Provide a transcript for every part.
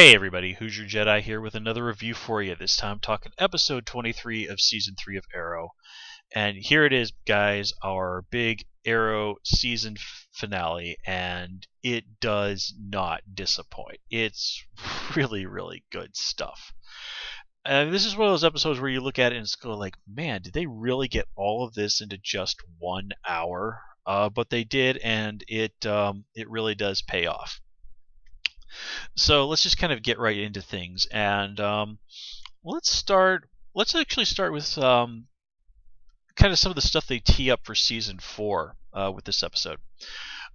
Hey everybody, Hoosier Jedi here with another review for you. This time talking episode 23 of season 3 of Arrow. And here it is, guys, our big Arrow season finale, and it does not disappoint. It's really, really good stuff. And this is one of those episodes where you look at it and go like, man, did they really get all of this into just 1 hour? But they did, and it really does pay off. So let's just kind of get right into things, and let's start. Let's actually start with kind of some of the stuff they tee up for season 4 with this episode.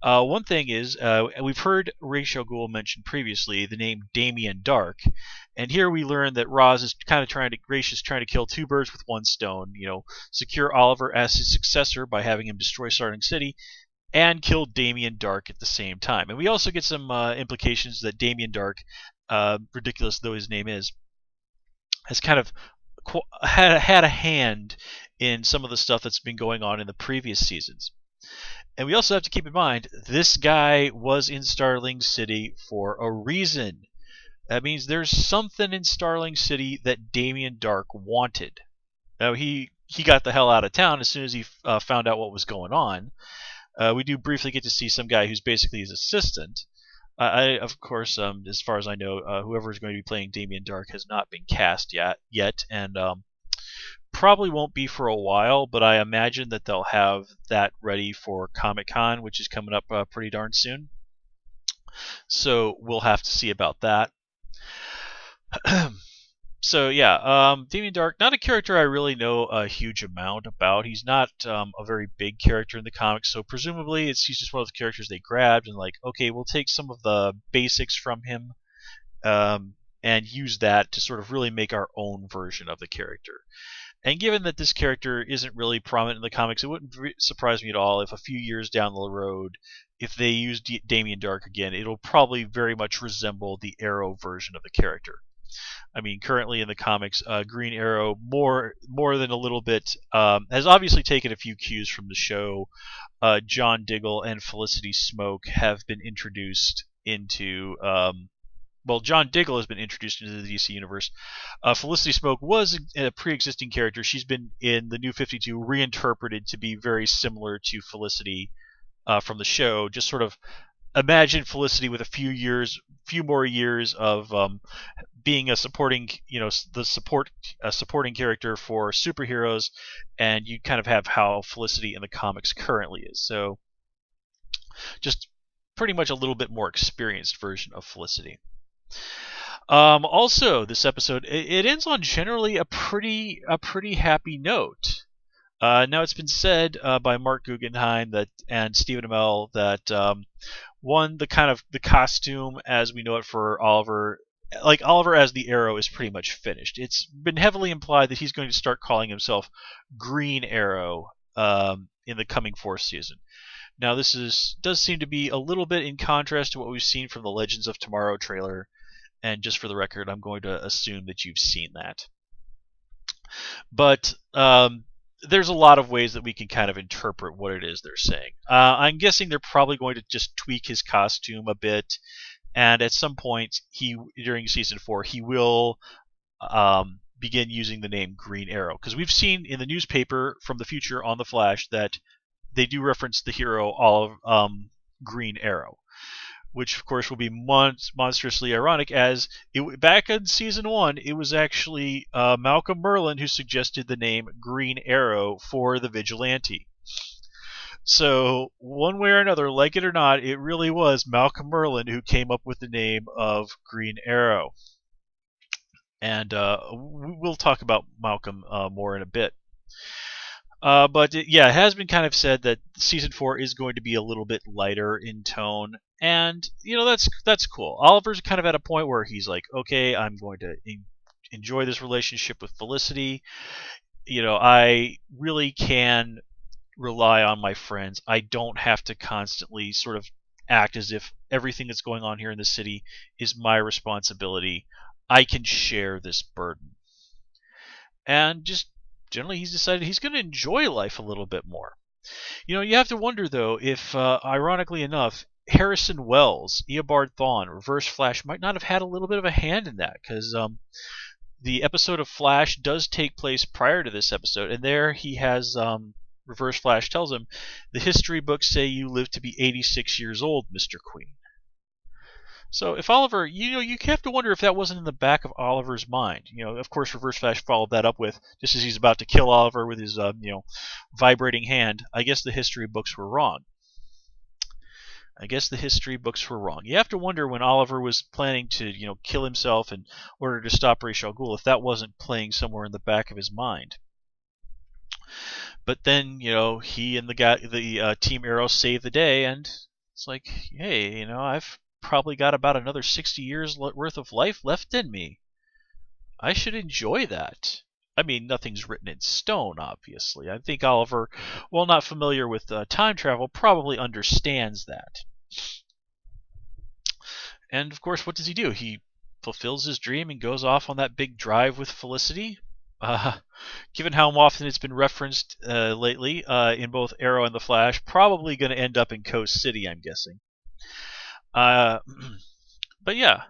One thing is we've heard Ra's al Ghul mention previously the name Damien Darhk, and here we learn that Ra's is kind of Ra's is trying to kill two birds with one stone. Secure Oliver as his successor by having him destroy Starling City, and killed Damien Darhk at the same time. And we also get some implications that Damien Darhk, ridiculous though his name is, has kind of had a hand in some of the stuff that's been going on in the previous seasons. And we also have to keep in mind, this guy was in Starling City for a reason. That means there's something in Starling City that Damien Darhk wanted. Now, he got the hell out of town as soon as he found out what was going on. We do briefly get to see some guy who's basically his assistant. Of course, as far as I know, whoever is going to be playing Damien Darhk has not been cast yet, and probably won't be for a while, but I imagine that they'll have that ready for Comic-Con, which is coming up pretty darn soon. So we'll have to see about that. So yeah, Damien Darhk, not a character I really know a huge amount about. He's not a very big character in the comics, so presumably he's just one of the characters they grabbed and like, okay, we'll take some of the basics from him and use that to sort of really make our own version of the character. And given that this character isn't really prominent in the comics, it wouldn't surprise me at all if a few years down the road, if they use Damien Darhk again, it'll probably very much resemble the Arrow version of the character. I mean, currently in the comics, Green Arrow, more than a little bit, has obviously taken a few cues from the show. John Diggle and Felicity Smoke have been introduced into... John Diggle has been introduced into the DC universe. Felicity Smoke was a pre-existing character. She's been in the New 52 reinterpreted to be very similar to Felicity from the show. Just sort of imagine Felicity with a few more years of being a supporting, supporting character for superheroes, and you kind of have how Felicity in the comics currently is. So, just pretty much a little bit more experienced version of Felicity. Also, this episode it ends on generally a pretty happy note. Now it's been said by Mark Guggenheim and Stephen Amell that the costume as we know it for Oliver, like Oliver as the Arrow, is pretty much finished. It's been heavily implied that he's going to start calling himself Green Arrow in the coming 4th season. Now this does seem to be a little bit in contrast to what we've seen from the Legends of Tomorrow trailer, and just for the record, I'm going to assume that you've seen that. But there's a lot of ways that we can kind of interpret what it is they're saying. I'm guessing they're probably going to just tweak his costume a bit, and at some point during season 4 he will begin using the name Green Arrow, because we've seen in the newspaper from the future on The Flash that they do reference the hero Green Arrow, which of course will be monstrously ironic, as back in season 1 it was actually Malcolm Merlyn who suggested the name Green Arrow for the Vigilante. So one way or another, like it or not, it really was Malcolm Merlyn who came up with the name of Green Arrow. And we'll talk about Malcolm more in a bit. But it has been kind of said that season 4 is going to be a little bit lighter in tone, and that's cool. Oliver's kind of at a point where he's like, okay, I'm going to enjoy this relationship with Felicity. I really can rely on my friends. I don't have to constantly sort of act as if everything that's going on here in the city is my responsibility. I can share this burden, and just generally he's decided he's going to enjoy life a little bit more. You have to wonder, though, if, ironically enough, Harrison Wells, Eobard Thawne, Reverse Flash might not have had a little bit of a hand in that, because the episode of Flash does take place prior to this episode, and there he has Reverse Flash tells him, "The history books say you live to be 86 years old, Mr. Queen." So if Oliver, you have to wonder if that wasn't in the back of Oliver's mind. Of course, Reverse Flash followed that up with, just as he's about to kill Oliver with his, vibrating hand, "I guess the history books were wrong." I guess the history books were wrong. You have to wonder when Oliver was planning to, kill himself in order to stop Ra's al Ghul, if that wasn't playing somewhere in the back of his mind. But then, he and the Team Arrow save the day, and it's like, hey, I've probably got about another 60 years worth of life left in me. I should enjoy that. I mean, nothing's written in stone, obviously. I think Oliver, while not familiar with time travel, probably understands that. And of course, what does he do? He fulfills his dream and goes off on that big drive with Felicity. Given how often it's been referenced lately in both Arrow and The Flash, probably going to end up in Coast City, I'm guessing. But yeah.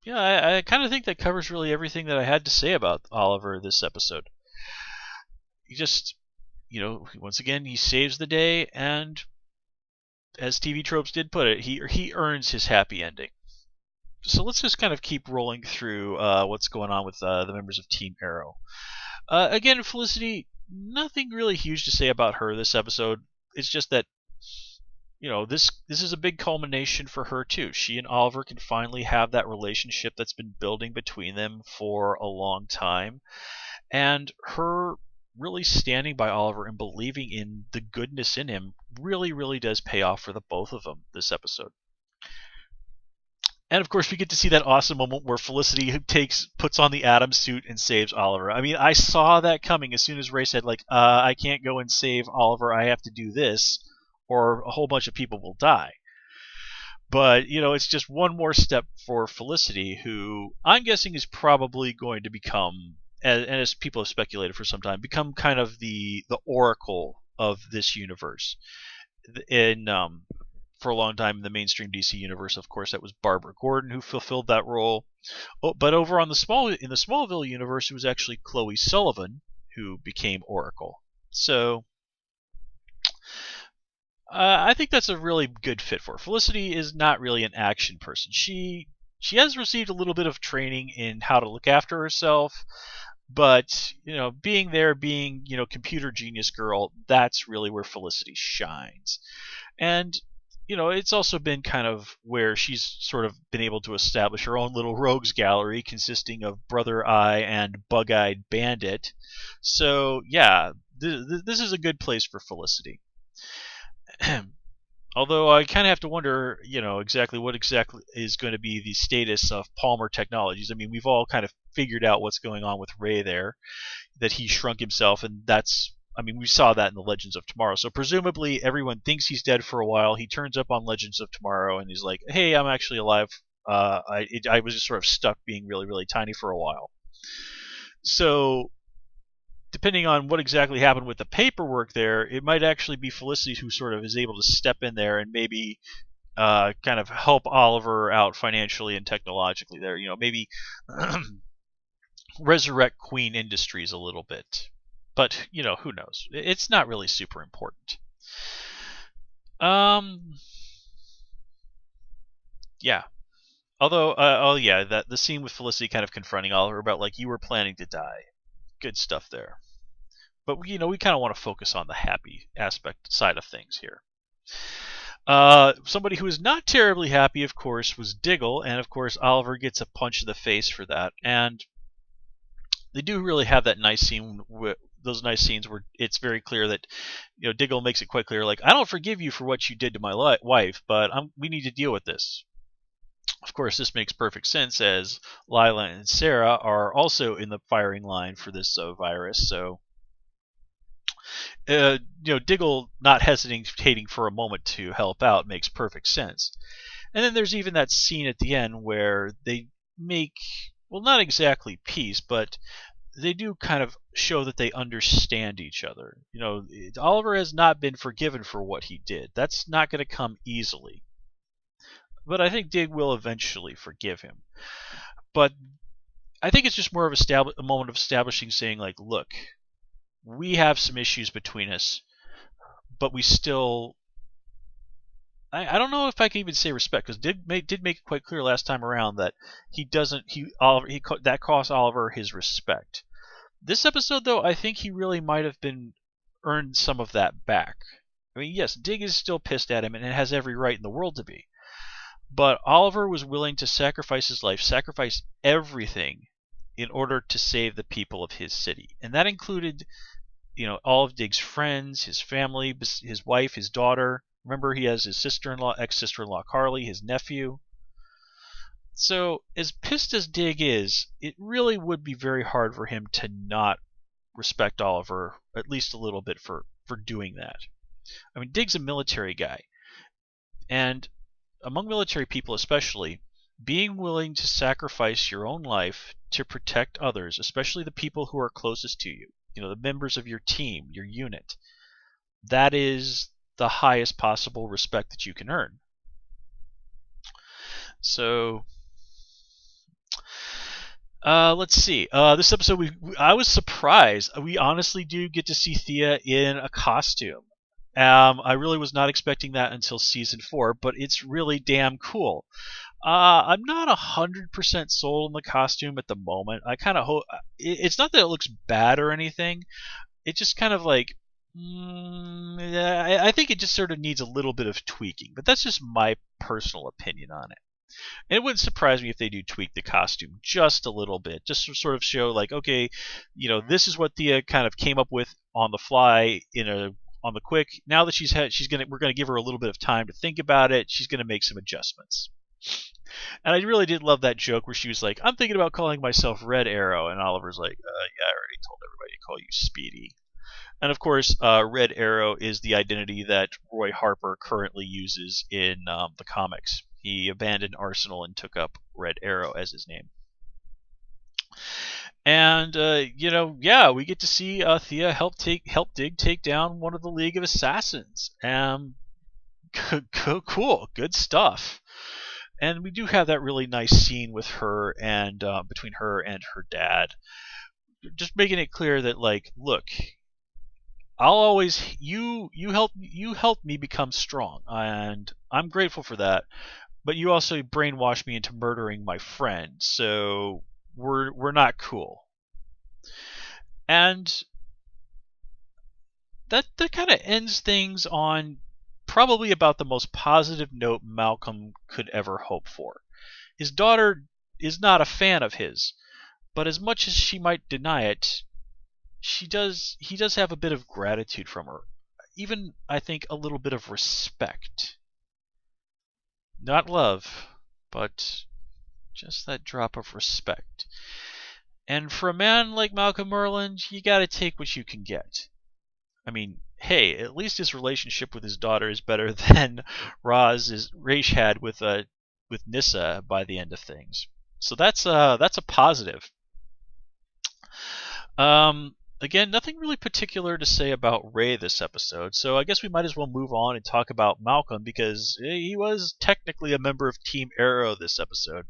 I kind of think that covers really everything that I had to say about Oliver this episode. He just, once again, he saves the day, and as TV Tropes did put it, he earns his happy ending. So let's just kind of keep rolling through what's going on with the members of Team Arrow. Again, Felicity, nothing really huge to say about her this episode. It's just that, this is a big culmination for her too. She and Oliver can finally have that relationship that's been building between them for a long time. And her really standing by Oliver and believing in the goodness in him really, really does pay off for the both of them this episode. And of course, we get to see that awesome moment where Felicity puts on the Atom suit and saves Oliver. I mean, I saw that coming as soon as Ray said, I can't go and save Oliver, I have to do this, or a whole bunch of people will die. But, it's just one more step for Felicity, who I'm guessing is probably going to become, and as people have speculated for some time, become kind of the oracle of this universe. For a long time in the mainstream DC universe, of course, that was Barbara Gordon who fulfilled that role. But over on the Smallville universe, it was actually Chloe Sullivan who became Oracle. So I think that's a really good fit for her. Felicity is not really an action person. She has received a little bit of training in how to look after herself, but being computer genius girl, that's really where Felicity shines. And it's also been kind of where she's sort of been able to establish her own little rogues gallery consisting of Brother Eye and Bug-Eyed Bandit. So yeah, this is a good place for Felicity. Although I kind of have to wonder, exactly what is going to be the status of Palmer Technologies. I mean, we've all kind of figured out what's going on with Ray there, that he shrunk himself, and we saw that in the Legends of Tomorrow. So presumably everyone thinks he's dead for a while. He turns up on Legends of Tomorrow and he's like, "Hey, I'm actually alive. I was just sort of stuck being really, really tiny for a while." So depending on what exactly happened with the paperwork there, it might actually be Felicity who sort of is able to step in there and maybe kind of help Oliver out financially and technologically there. Maybe resurrect Queen Industries a little bit. But, who knows? It's not really super important. Yeah. Although, the scene with Felicity kind of confronting Oliver about, you were planning to die. Good stuff there. But, we kind of want to focus on the happy aspect side of things here. Somebody who is not terribly happy, of course, was Diggle, and of course Oliver gets a punch in the face for that. And they do really have that nice scene those nice scenes where it's very clear that Diggle makes it quite clear, I don't forgive you for what you did to my wife, but we need to deal with this. Of course, this makes perfect sense as Lila and Sarah are also in the firing line for this virus. So Diggle not hesitating for a moment to help out makes perfect sense. And then there's even that scene at the end where they make, well, not exactly peace, but they do kind of show that they understand each other. Oliver has not been forgiven for what he did. That's not going to come easily. But I think Dig will eventually forgive him. But I think it's just more of a moment of establishing, saying like, look, we have some issues between us, but we still. I don't know if I can even say respect, because did make it quite clear last time around that that cost Oliver his respect. This episode, though, I think he really might have earned some of that back. I mean, yes, Dig is still pissed at him, and it has every right in the world to be. But Oliver was willing to sacrifice his life, sacrifice everything, in order to save the people of his city, and that included, all of Dig's friends, his family, his wife, his daughter. Remember, he has his ex-sister-in-law Carly, his nephew. So, as pissed as Dig is, it really would be very hard for him to not respect Oliver, at least a little bit, for doing that. I mean, Dig's a military guy, and among military people especially, being willing to sacrifice your own life to protect others, especially the people who are closest to you, the members of your team, your unit, that is the highest possible respect that you can earn. So, let's see. This episode, I was surprised. We honestly do get to see Thea in a costume. I really was not expecting that until season 4, but it's really damn cool. I'm not 100% sold on the costume at the moment. I kind of hope it's not that it looks bad or anything. It's just kind of like, I think it just sort of needs a little bit of tweaking, but that's just my personal opinion on it. And it wouldn't surprise me if they do tweak the costume just a little bit, just to sort of show like, okay, this is what Thea kind of came up with on the fly on the quick. Now that we're gonna give her a little bit of time to think about it. She's gonna make some adjustments. And I really did love that joke where she was like, "I'm thinking about calling myself Red Arrow," and Oliver's like, "Yeah, I already told everybody to call you Speedy." And of course, Red Arrow is the identity that Roy Harper currently uses in the comics. He abandoned Arsenal and took up Red Arrow as his name. And we get to see Thea help Dig take down one of the League of Assassins. Cool, good stuff. And we do have that really nice scene with her and between her and her dad, just making it clear that like, look, I'll always you helped me become strong, and I'm grateful for that. But you also brainwashed me into murdering my friend, so we're not cool. And that kind of ends things on probably about the most positive note Malcolm could ever hope for. His daughter is not a fan of his, but as much as she might deny it, he does have a bit of gratitude from her. Even, I think, a little bit of respect. Not love, but just that drop of respect. And for a man like Malcolm Merlyn, you gotta take what you can get. I mean, hey, at least his relationship with his daughter is better than Raish had with Nyssa by the end of things. So that's a positive. Again, nothing really particular to say about Ray this episode, so I guess we might as well move on and talk about Malcolm, because he was technically a member of Team Arrow this episode.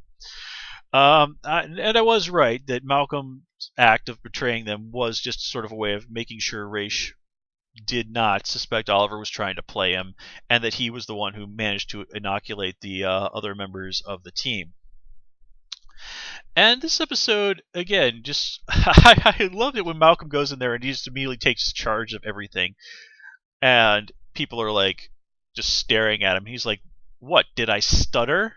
And I was right that Malcolm's act of betraying them was just sort of a way of making sure Raish did not suspect Oliver was trying to play him, and that he was the one who managed to inoculate the other members of the team. And this episode, again, just I loved it when Malcolm goes in there and he just immediately takes charge of everything, and people are like just staring at him. He's like, "What, did I stutter?"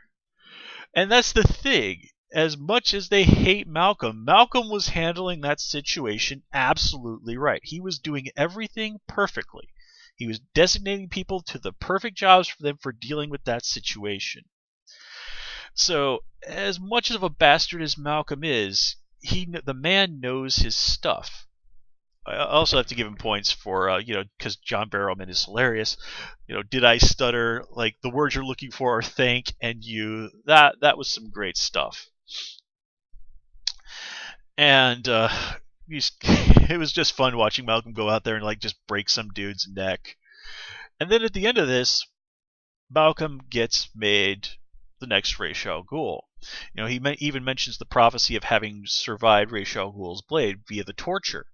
And that's the thing. As much as they hate Malcolm, Malcolm was handling that situation absolutely right. He was doing everything perfectly. He was designating people to the perfect jobs for them for dealing with that situation. So, as much of a bastard as Malcolm is, the man knows his stuff. I also have to give him points for, because John Barrowman is hilarious. Did I stutter? Like, the words you're looking for are thank and you. That was some great stuff. And it was just fun watching Malcolm go out there and like just break some dude's neck. And then at the end of this, Malcolm gets made the next Ra's al Ghul. He even mentions the prophecy of having survived Ra's al Ghul's blade via the torture.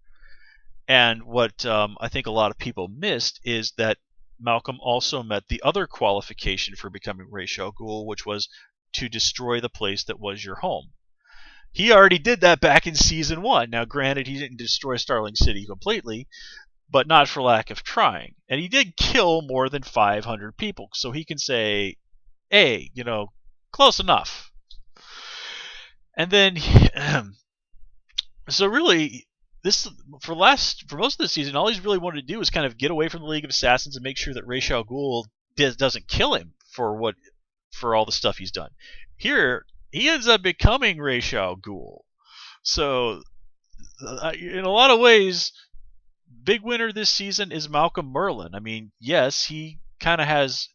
And what I think a lot of people missed is that Malcolm also met the other qualification for becoming Ra's al Ghul, which was to destroy the place that was your home. He already did that back in Season 1. Now, granted, he didn't destroy Starling City completely, but not for lack of trying. And he did kill more than 500 people, so he can say, hey, close enough. And then, so really, this for most of the season, all he's really wanted to do is kind of get away from the League of Assassins and make sure that Ra's al Ghul doesn't kill him for all the stuff he's done. Here, he ends up becoming Ra's al Ghul. So, in a lot of ways, big winner this season is Malcolm Merlyn. I mean, yes, he kind of has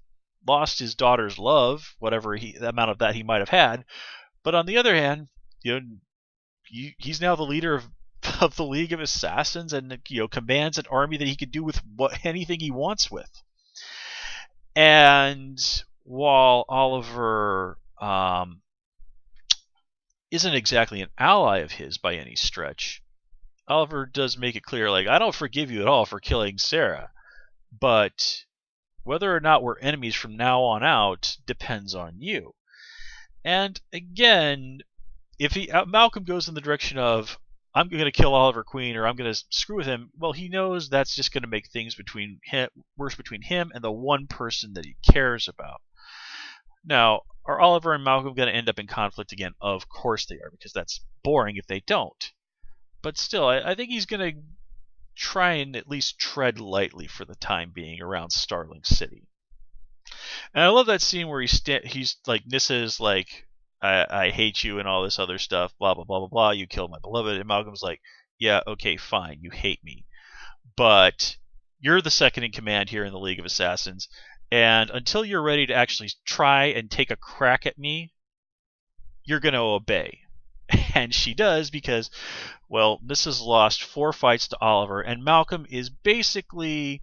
lost his daughter's love, whatever the amount of that he might have had. But on the other hand, he's now the leader of the League of Assassins, and commands an army that he could do with anything he wants with. And while Oliver isn't exactly an ally of his by any stretch, Oliver does make it clear, like, I don't forgive you at all for killing Sarah, but whether or not we're enemies from now on out depends on you. And again, if Malcolm goes in the direction of, I'm going to kill Oliver Queen, or I'm going to screw with him, well, he knows that's just going to make things worse between him and the one person that he cares about. Now, are Oliver and Malcolm going to end up in conflict again? Of course they are, because that's boring if they don't. But still, I think he's going to try and at least tread lightly for the time being around Starling City. And I love that scene where he's like, Nyssa is like, I hate you and all this other stuff, blah, blah, blah, blah, blah, you killed my beloved. And Malcolm's like, yeah, okay, fine, you hate me. But you're the second in command here in the League of Assassins, and until you're ready to actually try and take a crack at me, you're going to obey. And she does, because, well, Nyssa's lost 4 fights to Oliver, and Malcolm is basically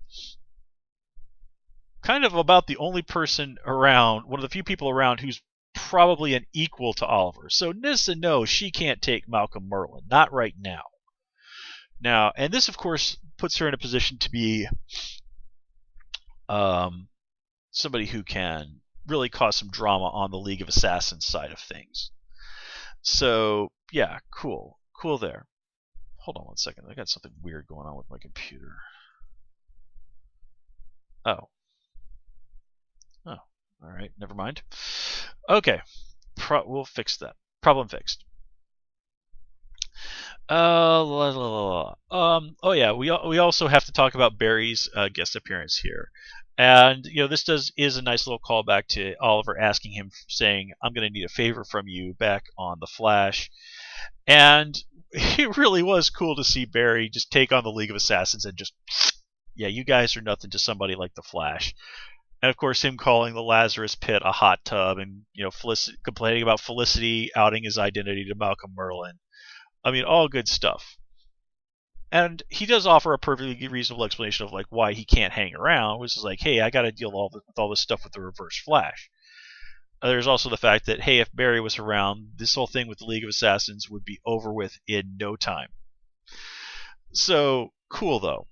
kind of about the only person around, one of the few people around who's probably an equal to Oliver. So Nyssa knows she can't take Malcolm Merlyn, not right now. Now, and this of course puts her in a position to be somebody who can really cause some drama on the League of Assassins side of things. So yeah, cool there. Hold on one second, I got something weird going on with my computer. Oh, alright, never mind. Okay, we'll fix that. Problem fixed. Oh yeah, we also have to talk about Barry's guest appearance here. And this is a nice little callback to Oliver asking him, saying, I'm going to need a favor from you, back on The Flash. And it really was cool to see Barry just take on the League of Assassins and just, yeah, you guys are nothing to somebody like The Flash. And of course, him calling the Lazarus Pit a hot tub, and complaining about Felicity outing his identity to Malcolm Merlyn. I mean, all good stuff. And he does offer a perfectly reasonable explanation of like why he can't hang around, which is like, hey, I got to deal with all this stuff with the Reverse Flash. There's also the fact that, hey, if Barry was around, this whole thing with the League of Assassins would be over with in no time. So cool, though.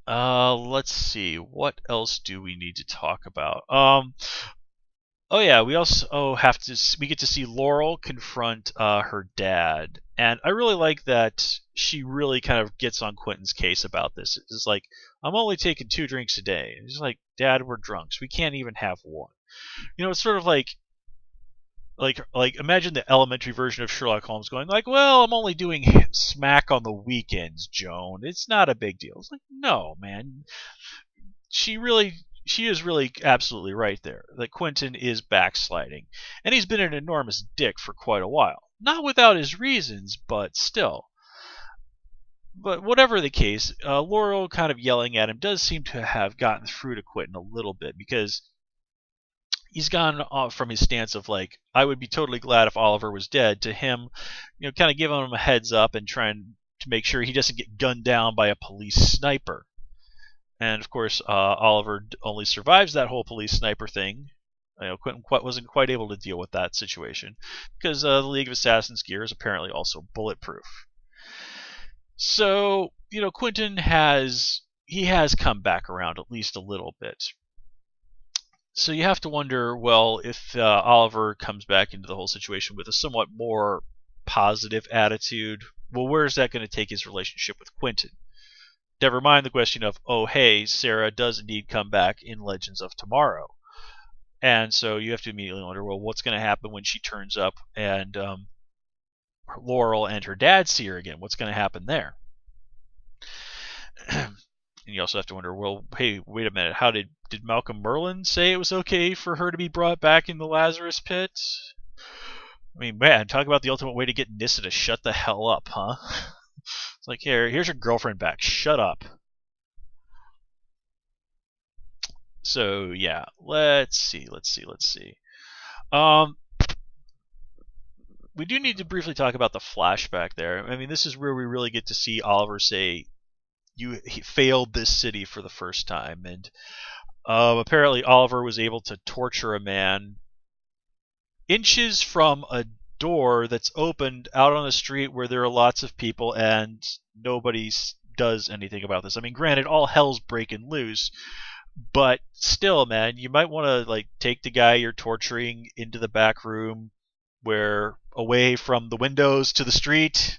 Let's see, what else do we need to talk about? Oh yeah, we also we get to see Laurel confront her dad, and I really like that she really kind of gets on Quentin's case about this. It's like, I'm only taking 2 drinks a day. And he's like, Dad, we're drunks. We can't even have one. It's sort of like imagine the elementary version of Sherlock Holmes going like, well, I'm only doing smack on the weekends, Joan. It's not a big deal. It's like, no, man. She is really absolutely right there, that Quentin is backsliding. And he's been an enormous dick for quite a while. Not without his reasons, but still. But whatever the case, Laurel kind of yelling at him does seem to have gotten through to Quentin a little bit, because he's gone off from his stance of like, I would be totally glad if Oliver was dead, to him, kind of giving him a heads up and trying to make sure he doesn't get gunned down by a police sniper. And of course, Oliver only survives that whole police sniper thing. Quentin wasn't quite able to deal with that situation because the League of Assassins gear is apparently also bulletproof. So, Quentin has come back around at least a little bit. So you have to wonder, well, if Oliver comes back into the whole situation with a somewhat more positive attitude, well, where is that going to take his relationship with Quentin? Never mind the question of, oh, hey, Sarah does indeed come back in Legends of Tomorrow. And so you have to immediately wonder, well, what's going to happen when she turns up and Laurel and her dad see her again? What's going to happen there? And you also have to wonder, well, hey, wait a minute. How did Malcolm Merlyn say it was okay for her to be brought back in the Lazarus Pit? I mean, man, talk about the ultimate way to get Nyssa to shut the hell up, huh? It's like, here's your girlfriend back. Shut up. So yeah, let's see. We do need to briefly talk about the flashback there. I mean, this is where we really get to see Oliver say, he failed this city for the first time, and apparently Oliver was able to torture a man inches from a door that's opened out on a street where there are lots of people and nobody does anything about this. I mean, granted, all hell's breaking loose, but still, man, you might want to like take the guy you're torturing into the back room, where away from the windows to the street.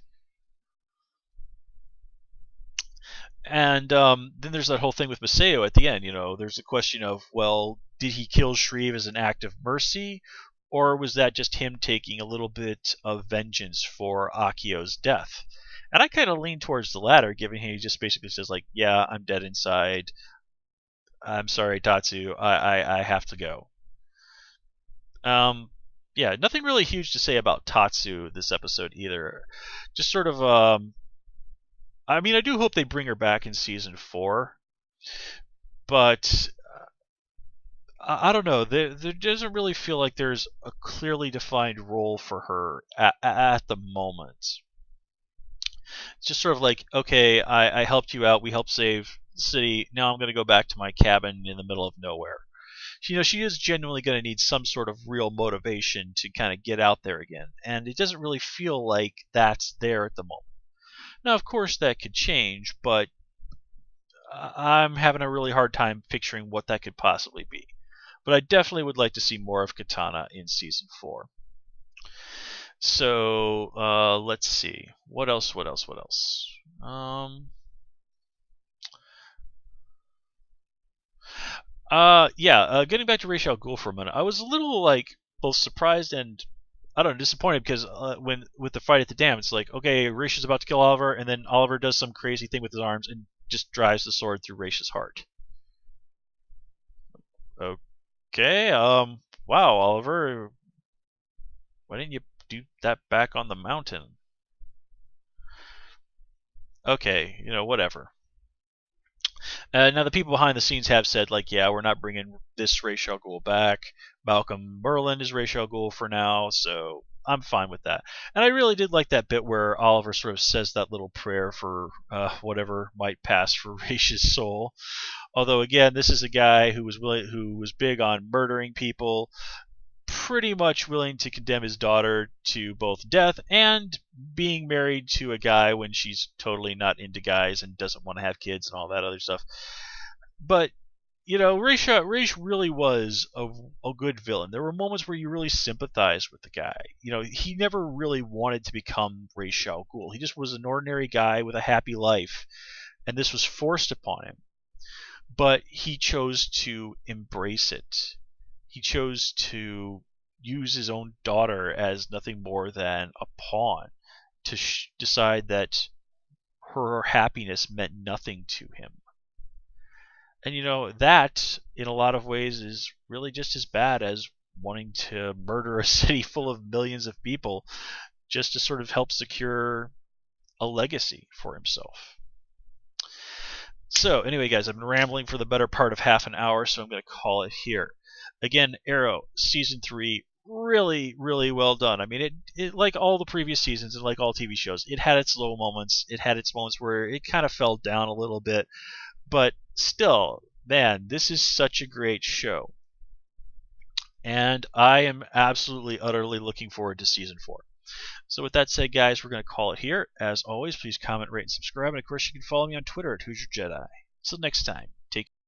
And then there's that whole thing with Maseo at the end. There's a question of, well, did he kill Shreve as an act of mercy, or was that just him taking a little bit of vengeance for Akio's death? And I kind of lean towards the latter, given he just basically says like, yeah, I'm dead inside. I'm sorry, Tatsu. I have to go. Yeah, nothing really huge to say about Tatsu this episode either. Just sort of, I mean, I do hope they bring her back in season 4, but I don't know. There doesn't really feel like there's a clearly defined role for her at the moment. It's just sort of like, okay, I helped you out. We helped save the city. Now I'm going to go back to my cabin in the middle of nowhere. She is genuinely going to need some sort of real motivation to kind of get out there again, and it doesn't really feel like that's there at the moment. Now, of course, that could change, but I'm having a really hard time picturing what that could possibly be. But I definitely would like to see more of Katana in season 4. So let's see. What else? Getting back to Ra's al Ghul for a minute, I was a little like both surprised and I don't know, disappointed because when with the fight at the dam, it's like, okay, Ra's is about to kill Oliver, and then Oliver does some crazy thing with his arms and just drives the sword through Ra's heart. Okay, wow, Oliver, why didn't you do that back on the mountain? Okay, whatever. Now the people behind the scenes have said, like, yeah, we're not bringing this Ra's al Ghul back. Malcolm Merlyn is Ra's al Ghul for now, so I'm fine with that. And I really did like that bit where Oliver sort of says that little prayer for whatever might pass for Ra's soul. Although again, this is a guy who was big on murdering people, pretty much willing to condemn his daughter to both death and being married to a guy when she's totally not into guys and doesn't want to have kids and all that other stuff. But Ra's really was a good villain. There were moments where you really sympathized with the guy. He never really wanted to become Ra's al Ghul. He just was an ordinary guy with a happy life, and this was forced upon him. But he chose to embrace it. He chose to use his own daughter as nothing more than a pawn to decide that her happiness meant nothing to him. And that, in a lot of ways, is really just as bad as wanting to murder a city full of millions of people just to sort of help secure a legacy for himself. So anyway, guys, I've been rambling for the better part of half an hour, so I'm going to call it here. Again, Arrow season 3, really, really well done. I mean, it like all the previous seasons and like all TV shows, it had its low moments. It had its moments where it kind of fell down a little bit, but still, man, this is such a great show. And I am absolutely, utterly looking forward to season 4. So with that said, guys, we're going to call it here. As always, please comment, rate, and subscribe. And of course, you can follow me on Twitter at Hoosier Jedi. Until next time, take